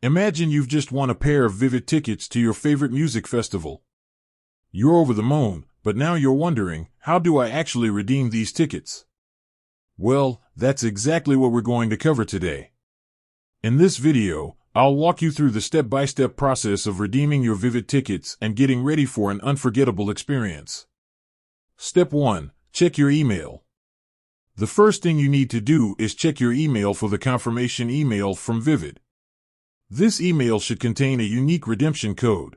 Imagine you've just won a pair of Vivid tickets to your favorite music festival. You're over the moon, but now you're wondering, how do I actually redeem these tickets? Well, that's exactly what we're going to cover today. In this video, I'll walk you through the step-by-step process of redeeming your Vivid tickets and getting ready for an unforgettable experience. Step 1. Check your email. The first thing you need to do is check your email for the confirmation email from Vivid. This email should contain a unique redemption code.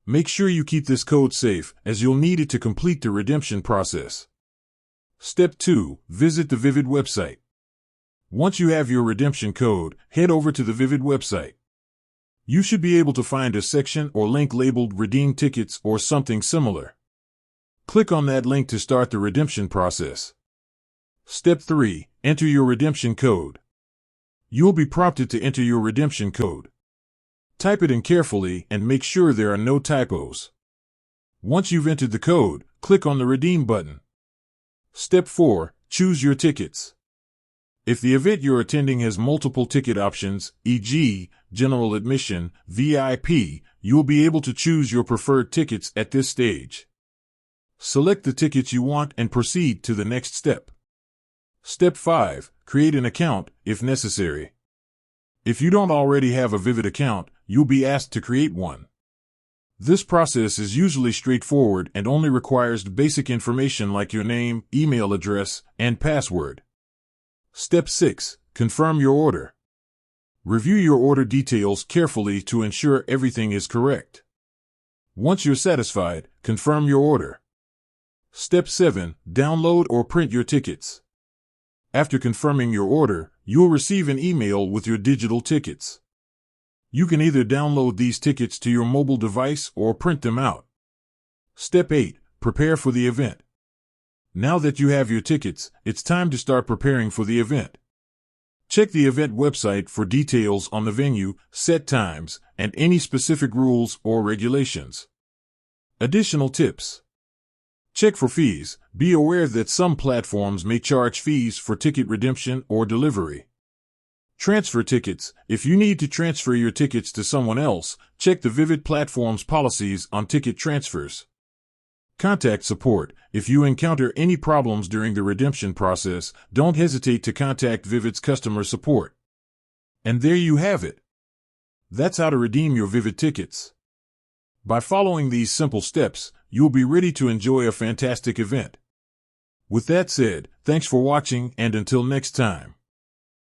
Make sure you keep this code safe, as you'll need it to complete the redemption process. Step 2. Visit the Vivid website. Once you have your redemption code, head over to the Vivid website. You should be able to find a section or link labeled Redeem Tickets or something similar. Click on that link to start the redemption process. Step 3. Enter your redemption code. You'll be prompted to enter your redemption code. Type it in carefully and make sure there are no typos. Once you've entered the code, click on the Redeem button. Step 4. Choose your tickets. If the event you're attending has multiple ticket options, e.g., general admission, VIP, you'll be able to choose your preferred tickets at this stage. Select the tickets you want and proceed to the next step. Step 5. Create an account, if necessary. If you don't already have a Vivid account, you'll be asked to create one. This process is usually straightforward and only requires basic information like your name, email address, and password. Step 6. Confirm your order. Review your order details carefully to ensure everything is correct. Once you're satisfied, confirm your order. Step 7. Download or print your tickets. After confirming your order, you'll receive an email with your digital tickets. You can either download these tickets to your mobile device or print them out. Step 8. Prepare for the event. Now that you have your tickets, it's time to start preparing for the event. Check the event website for details on the venue, set times, and any specific rules or regulations. Additional tips. Check for fees. Be aware that some platforms may charge fees for ticket redemption or delivery. Transfer tickets. If you need to transfer your tickets to someone else, check the Vivid platform's policies on ticket transfers. Contact support. If you encounter any problems during the redemption process, don't hesitate to contact Vivid's customer support. And there you have it. That's how to redeem your Vivid tickets. By following these simple steps, you'll be ready to enjoy a fantastic event. With that said, thanks for watching, and until next time.